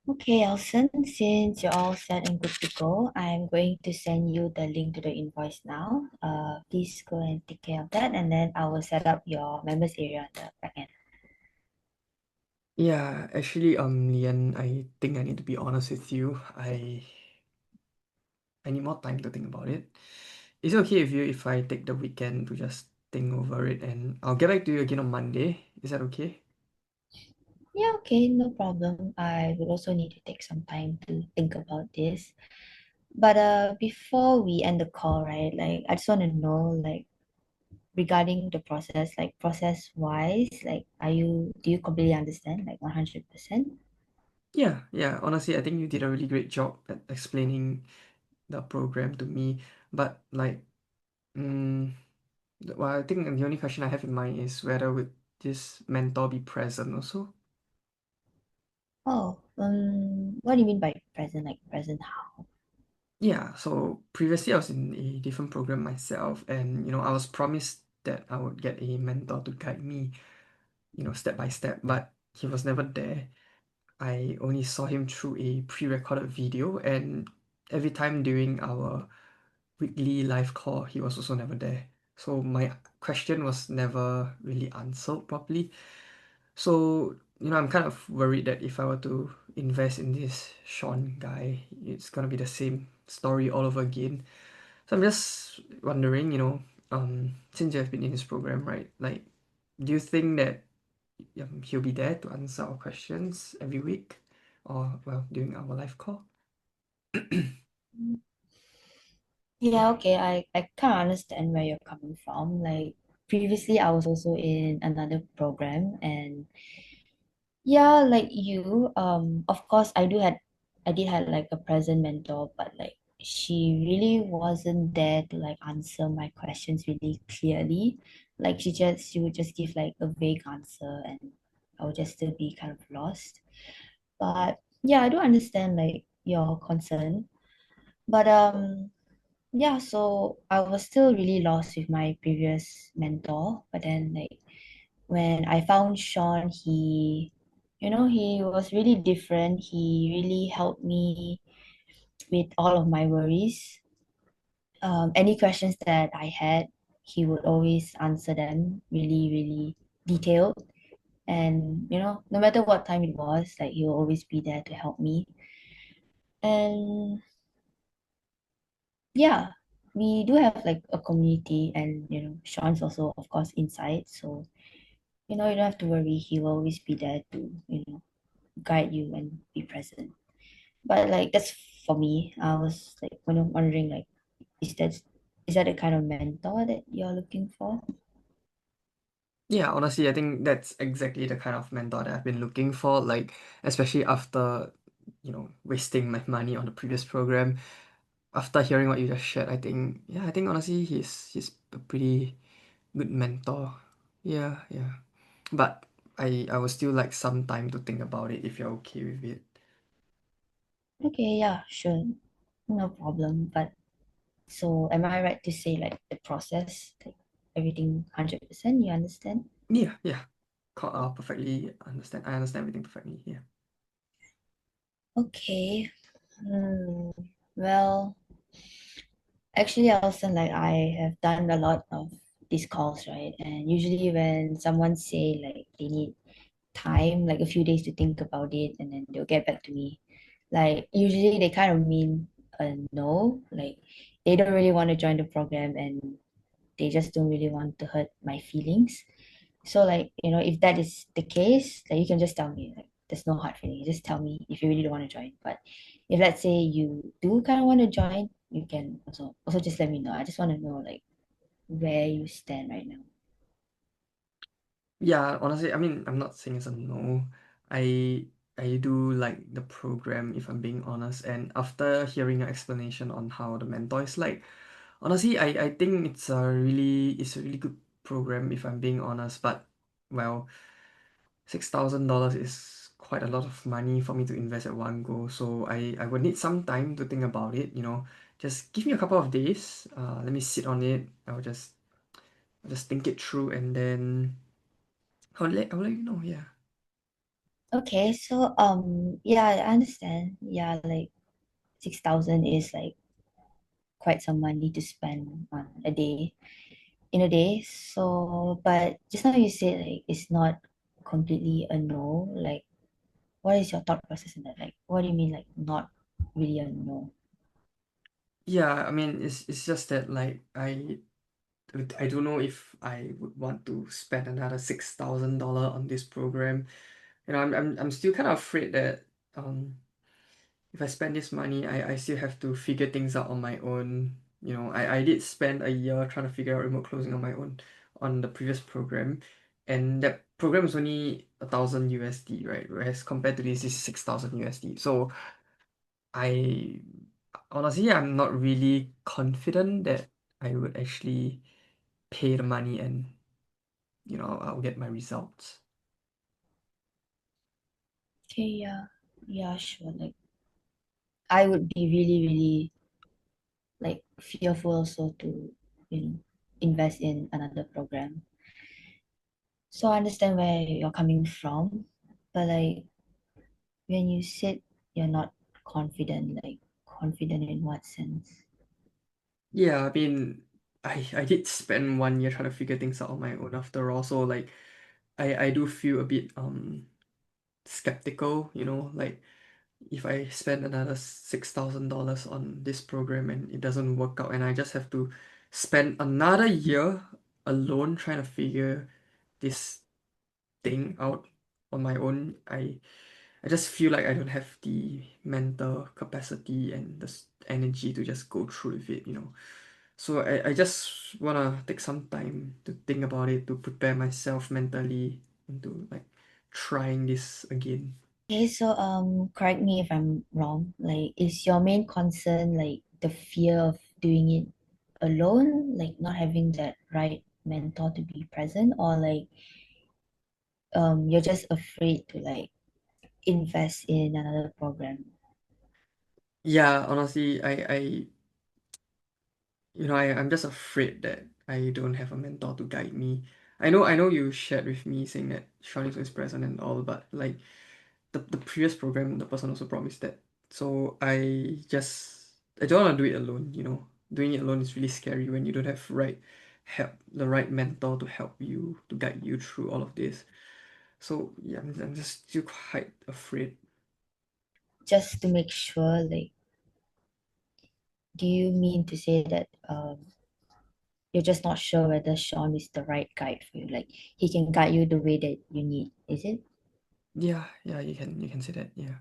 Okay, Elson, since you're all set and good to go, I'm going to send you the link to the invoice now. Please go and take care of that, and then I will set up your members area on the back end. Yeah, actually, Lian, I think I need to be honest with you. I need more time to think about it. Is it okay with you if I take the weekend to just think over it and I'll get back to you again on Monday? Is that okay? Yeah, okay, no problem. I would also need to take some time to think about this. But before we end the call, right, like I just want to know, like regarding the process, like process wise, like do you completely understand, like 100%? Yeah, yeah. Honestly, I think you did a really great job at explaining the program to me. But like, mm, well, I think the only question I have in mind is whether would this mentor be present also? Oh, what do you mean by present? Like present how? Yeah, so previously I was in a different program myself, and I was promised that I would get a mentor to guide me, step by step, but he was never there. I only saw him through a pre-recorded video, and every time during our weekly live call, he was also never there. So my question was never really answered properly. So, I'm kind of worried that if I were to invest in this Sean guy, it's gonna be the same story all over again. So I'm just wondering, since you have been in this program, right? Like, do you think that he'll be there to answer our questions every week, or well, during our live call? Yeah, okay. I kind of understand where you're coming from. Like previously, I was also in another program, and yeah, like you, of course, I did had like a present mentor, but like she really wasn't there to like answer my questions really clearly. Like she would just give like a vague answer, and I would just still be kind of lost. But yeah, I do understand like your concern, but yeah, so I was still really lost with my previous mentor. But then, like, when I found Sean, he was really different. He really helped me with all of my worries. Any questions that I had, he would always answer them really, really detailed. And, no matter what time it was, like, he will always be there to help me. And yeah, we do have like a community, and Sean's also of course inside, so you don't have to worry. He will always be there to guide you and be present. But like that's for me. I was like wondering, like, is that is that the kind of mentor that you're looking for? Yeah, honestly, I think that's exactly the kind of mentor that I've been looking for, like, especially after, wasting my money on the previous program. After hearing what you just shared, I think honestly he's a pretty good mentor. Yeah, yeah. But I would still like some time to think about it if you're okay with it. Okay, yeah, sure, no problem. But so am I right to say like the process, like everything 100%? You understand? Yeah, yeah. Perfectly understand. I understand everything perfectly. Yeah. Okay. Hmm. Well, actually, Alison, like I have done a lot of these calls, right? And usually when someone say like they need time, like a few days to think about it, and then they'll get back to me. Like usually they kind of mean a no, like they don't really want to join the program, and they just don't really want to hurt my feelings. So like, if that is the case, like you can just tell me, like there's no hard feeling. You just tell me if you really don't want to join. But if let's say you do kind of want to join, you can also just let me know. I just want to know like where you stand right now. Yeah, honestly, I mean, I'm not saying it's a no. I I do like the program if I'm being honest. And after hearing your explanation on how the mentor is like, honestly, I think it's a really good program if I'm being honest. But well, $6,000 is quite a lot of money for me to invest at one go. So I would need some time to think about it. Just give me a couple of days. Let me sit on it. I'll just think it through and then I'll let you know. Yeah. Okay, so yeah, I understand. Yeah, like 6,000 is like quite some money to spend on a day in a day. So, but just now you said like it's not completely a no. Like, what is your thought process in that? Like, what do you mean like not really a no? Yeah, I mean, it's just that like I don't know if I would want to spend another $6,000 on this program. You know, I'm still kind of afraid that if I spend this money, I still have to figure things out on my own. You know, I did spend a year trying to figure out remote closing on my own on the previous program, and that program is only 1,000 USD, right? Whereas compared to this is 6,000 USD. So I honestly I'm not really confident that I would actually pay the money and I'll get my results. Okay, yeah, yeah, sure. Like, I would be really, really like fearful also to, you know, invest in another program. So I understand where you're coming from, but like when you said you're not confident, like confident in what sense? Yeah, I mean, I did spend 1 year trying to figure things out on my own after all. So like, I do feel a bit skeptical. Like if I spend another $6,000 on this program and it doesn't work out, and I just have to spend another year alone trying to figure this thing out on my own. I just feel like I don't have the mental capacity and the energy to just go through with it. So I just wanna take some time to think about it, to prepare myself mentally into like trying this again. Okay, so correct me if I'm wrong. Like, is your main concern like the fear of doing it alone, like not having that right mentor to be present, or like you're just afraid to like invest in another program? Yeah, honestly, I'm just afraid that I don't have a mentor to guide me. I know you shared with me saying that Sean is always present and all, but like the previous program, the person also promised that. So I don't want to do it alone. Doing it alone is really scary when you don't have the right mentor to help you, to guide you through all of this. So yeah, I'm just still quite afraid. Just to make sure, like, do you mean to say that you're just not sure whether Sean is the right guide for you? Like, he can guide you the way that you need, is it? Yeah, yeah, you can say that. Yeah.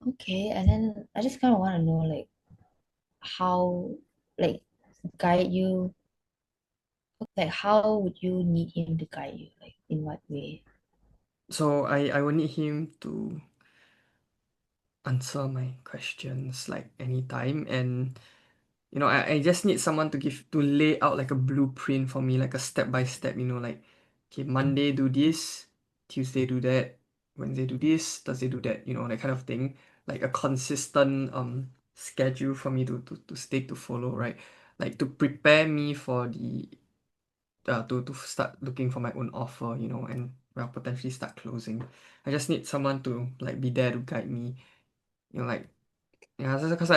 Okay, and then I just kind of want to know, like, how, like, guide you, like, how would you need him to guide you? Like, in what way? So I will need him to answer my questions like anytime, and I just need someone to lay out like a blueprint for me, like a step by step, like, okay, Monday do this, Tuesday do that, Wednesday do this, Thursday do that, that kind of thing. Like a consistent schedule for me to stick to follow, right? Like to prepare me for the to start looking for my own offer, and well potentially start closing. I just need someone to like be there to guide me, like yeah, that's because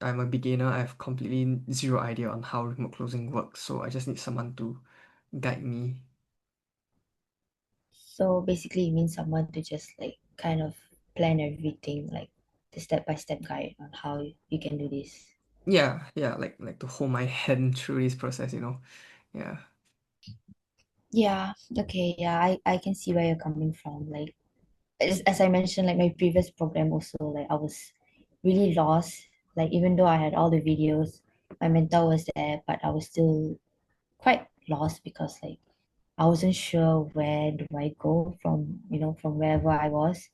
I'm a beginner. I have completely zero idea on how remote closing works, so I just need someone to guide me. So basically, it means someone to just like kind of plan everything, like the step-by-step guide on how you can do this. Yeah, yeah, like to hold my hand through this process. Yeah. Yeah, okay, yeah, I can see where you're coming from. Like, as I mentioned, like my previous program also, like I was really lost. Like even though I had all the videos, my mentor was there, but I was still quite lost because like I wasn't sure where do I go from, from wherever I was.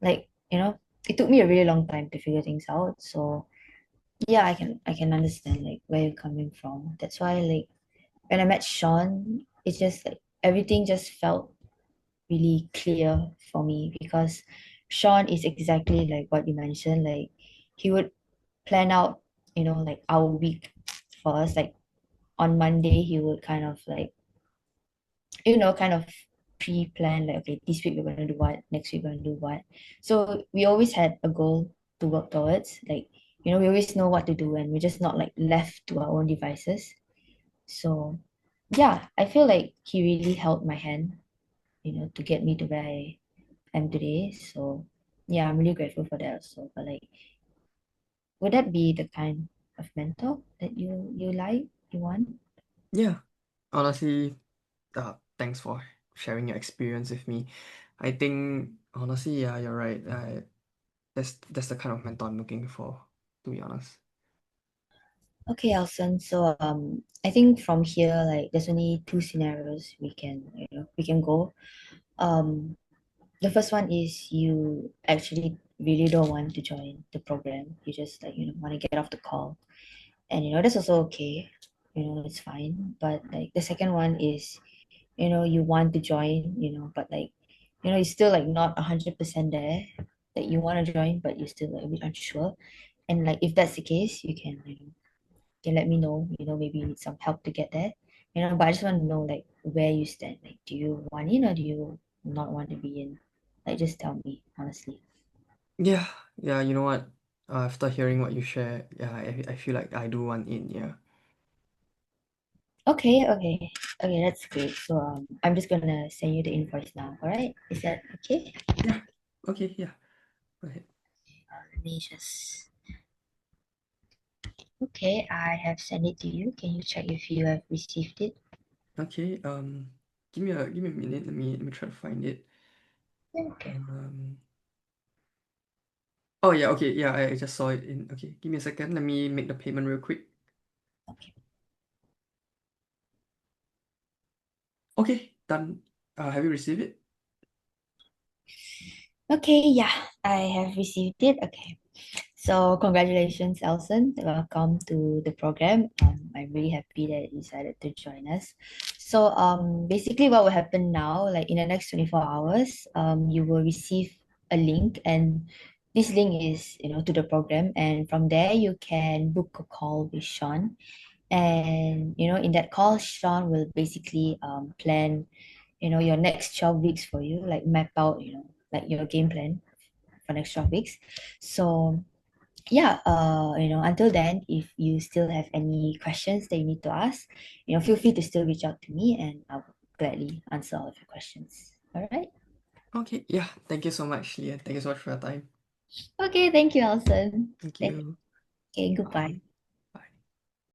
Like, it took me a really long time to figure things out. So yeah, I can understand like where you're coming from. That's why like when I met Sean, it's just like everything just felt really clear for me because Sean is exactly like what you mentioned. Like he would plan out, like our week for us. Like on Monday, he would kind of like, kind of. pre-plan, like, okay, this week we're going to do what, next week we're going to do what. So we always had a goal to work towards. Like, we always know what to do and we're just not like left to our own devices. So yeah, I feel like he really held my hand, to get me to where I am today. So yeah, I'm really grateful for that also. But like, would that be the kind of mentor that you want? Yeah, honestly, thanks for sharing your experience with me. I think honestly, yeah, you're right. That's the kind of mentor I'm looking for, to be honest. Okay, Elson. So I think from here, like, there's only two scenarios we can go. Um, the first one is you actually really don't want to join the program. You just like want to get off the call, and that's also okay. It's fine. But like the second one is you want to join, but like you're still like not 100% there. That you want to join, but you're still like a bit unsure. And like if that's the case, you can let me know, maybe you need some help to get there. But I just want to know like where you stand. Like, do you want in or do you not want to be in? Like, just tell me honestly. Yeah, yeah, you know what? After hearing what you share, yeah, I feel like I do want in, yeah. Okay, okay, okay, that's great. So I'm just gonna send you the invoice now. All right, is that okay? Yeah, okay, yeah, go ahead. Let me just. Okay, I have sent it to you. Can you check if you have received it? Okay, give me a minute. Let me try to find it. Okay. Um, oh yeah, okay, yeah, I just saw it in. Okay, give me a second. Let me make the payment real quick. Okay. Okay, done. Have you received it? Okay, yeah, I have received it. Okay. So congratulations, Elson. Welcome to the program. I'm really happy that you decided to join us. So basically what will happen now, like in the next 24 hours, you will receive a link, and this link is, to the program, and from there you can book a call with Sean. And in that call, Sean will basically plan, your next 12 weeks for you, like map out, like your game plan for next 12 weeks. So yeah, until then, if you still have any questions that you need to ask, feel free to still reach out to me and I'll gladly answer all of your questions. All right. Okay, yeah, thank you so much, Leah. Thank you so much for your time. Okay, thank you, Alison. Thank you. Okay, goodbye. Bye.